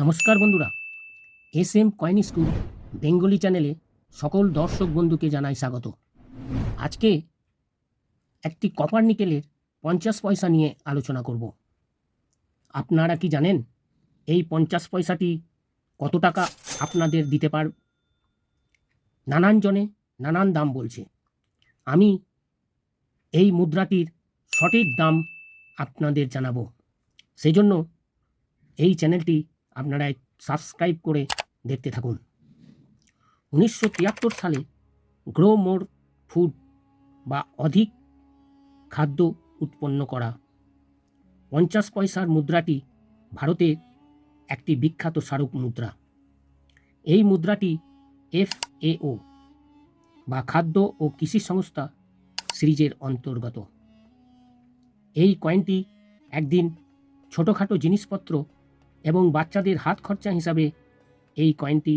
নমস্কার বন্ধুরা, SM. Coin school Bengali চ্যানেলে সকল দর্শক বন্ধুকে জানাই স্বাগত। আজকে একটি কপার নিকেলের 50 পয়সা নিয়ে আলোচনা করব। আপনারা কি জানেন এই 50 পয়সাটি কত টাকা আপনাদের দিতে পার? নানান জনে নানান দাম বলছে। আমি এই মুদ্রাটির সঠিক দাম আপনাদের জানাবো। সেই জন্য এই চ্যানেলটি আপনারা সাবস্ক্রাইব করে দেখতে থাকুন। 1973 সালে গ্রো মোর ফুড বা অধিক খাদ্য উৎপন্ন করা 50 পয়সার মুদ্রাটি ভারতের একটি বিখ্যাত স্মারক মুদ্রা। এই মুদ্রাটি FAO বা খাদ্য ও কৃষি সংস্থা সিরিজের অন্তর্গত। এই কয়েনটি একদিন ছোটোখাটো জিনিসপত্র এবং বাচ্চাদের হাত খরচা হিসাবে এই কয়েনটি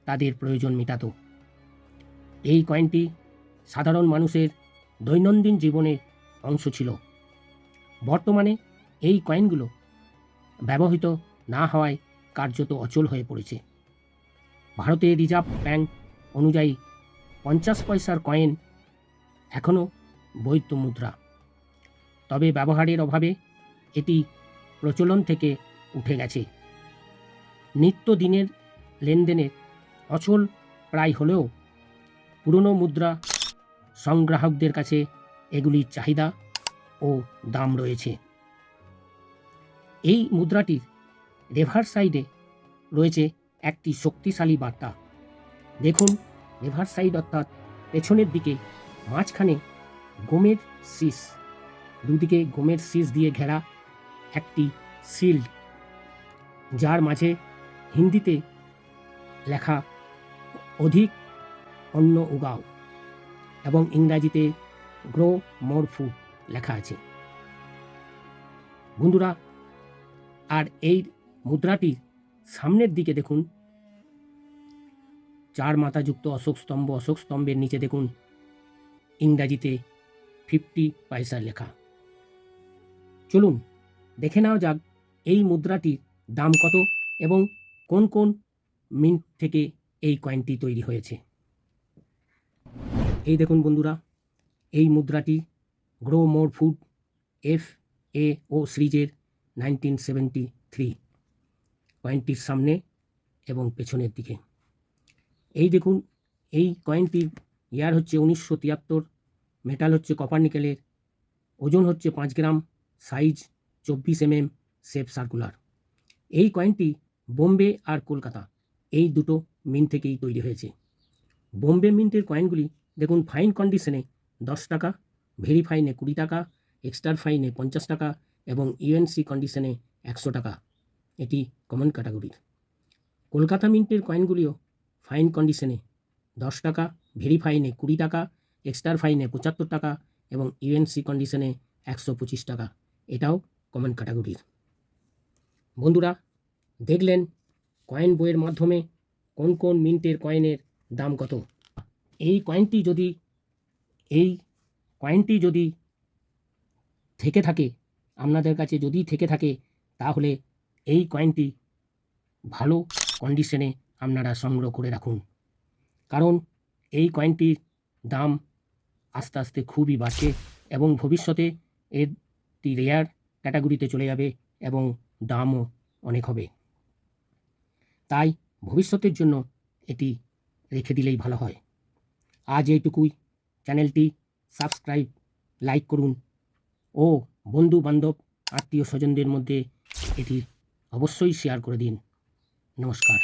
তাদের প্রয়োজন মেটাতো। এই কয়েনটি সাধারণ মানুষের দৈনন্দিন জীবনের অংশ ছিল। বর্তমানে এই কয়েনগুলো ব্যবহৃত না হওয়ায় কার্যত অচল হয়ে পড়েছে। ভারতের রিজার্ভ ব্যাংক অনুযায়ী 50 পয়সার কয়েন এখনও বৈধ মুদ্রা, তবে ব্যবহারের অভাবে এটি প্রচলন থেকে উঠে গেছে। নিত্যদিনের লেনদেনের অচল প্রায় হলেও পুরনো মুদ্রা সংগ্রাহকদের কাছে এগুলির চাহিদা ও দাম রয়েছে। এই মুদ্রাটির রেভার সাইডে রয়েছে একটি শক্তিশালী বার্তা। দেখুন, রেভার সাইড অর্থাৎ পেছনের দিকে মাঝখানে গমের শীষ, দুদিকে গমের শীষ দিয়ে ঘেরা একটি শিল্ড, যার মাঝে হিন্দিতে লেখা অধিক অন্ন উগাও এবং ইংরাজিতে গ্রো মোর ফুড লেখা আছে। বন্ধুরা, আর এই মুদ্রাটির সামনের দিকে দেখুন 4 মাথাযুক্ত অশোক স্তম্ভ, অশোক স্তম্ভের নিচে দেখুন ইংরাজিতে 50 পয়সা লেখা। চলুন দেখে নেওয়া যাক এই মুদ্রাটির দাম কত এবং কোন কোন মিন্ট থেকে এই কয়েনটি তৈরি হয়েছে। এই দেখুন বন্ধুরা, এই মুদ্রাটি গ্রো মোর ফুড FAO সিরিজের 1973। কয়েনটির সামনে এবং পেছনের দিকে এই দেখুন, এই কয়েনটির ইয়ার হচ্ছে 1973, মেটাল হচ্ছে কপার নিকেলের, ওজন হচ্ছে 5 গ্রাম, সাইজ 24 mm, শেপ সার্কুলার। এই কয়েনটি বোম্বে আর কলকাতা এই দুটো মিন্ট থেকেই তৈরি হয়েছে। বোম্বে মিন্টের কয়েনগুলি দেখুন ফাইন কন্ডিশনে 10 টাকা, ভেরি ফাইনে 20 টাকা, এক্সট্রা ফাইনে 50 টাকা এবং UNC কন্ডিশনে 100 টাকা। এটি কমন ক্যাটাগরির। কলকাতা মিন্টের কয়েনগুলিও ফাইন কন্ডিশনে 10 টাকা, ভেরি ফাইনে 20 টাকা, এক্সট্রা ফাইনে 75 টাকা এবং UNC কন্ডিশনে 125 টাকা। এটাও কমন ক্যাটাগরির। বন্ধুরা, দেখলেন কয়েন বইয়ের মাধ্যমে কোন কোন মিন্টের কয়েনের দাম কত। এই কয়েনটি যদি থেকে থাকে, আপনাদের কাছে যদি থেকে থাকে, তাহলে এই কয়েনটি ভালো কন্ডিশনে আপনারা সংগ্রহ করে রাখুন, কারণ এই কয়েনটির দাম আস্তে আস্তে খুবই বাড়ছে এবং ভবিষ্যতে এটি রেয়ার ক্যাটাগরিতে চলে যাবে এবং দামও অনেক হবে। তাই ভবিষ্যতের জন্য এটি রেখে দিলেই ভালো হয়। আজ এইটুকুই। চ্যানেলটি সাবস্ক্রাইব, লাইক করুন ও বন্ধু বান্ধব আত্মীয় স্বজনদের মধ্যে এটি অবশ্যই শেয়ার করে দিন। নমস্কার।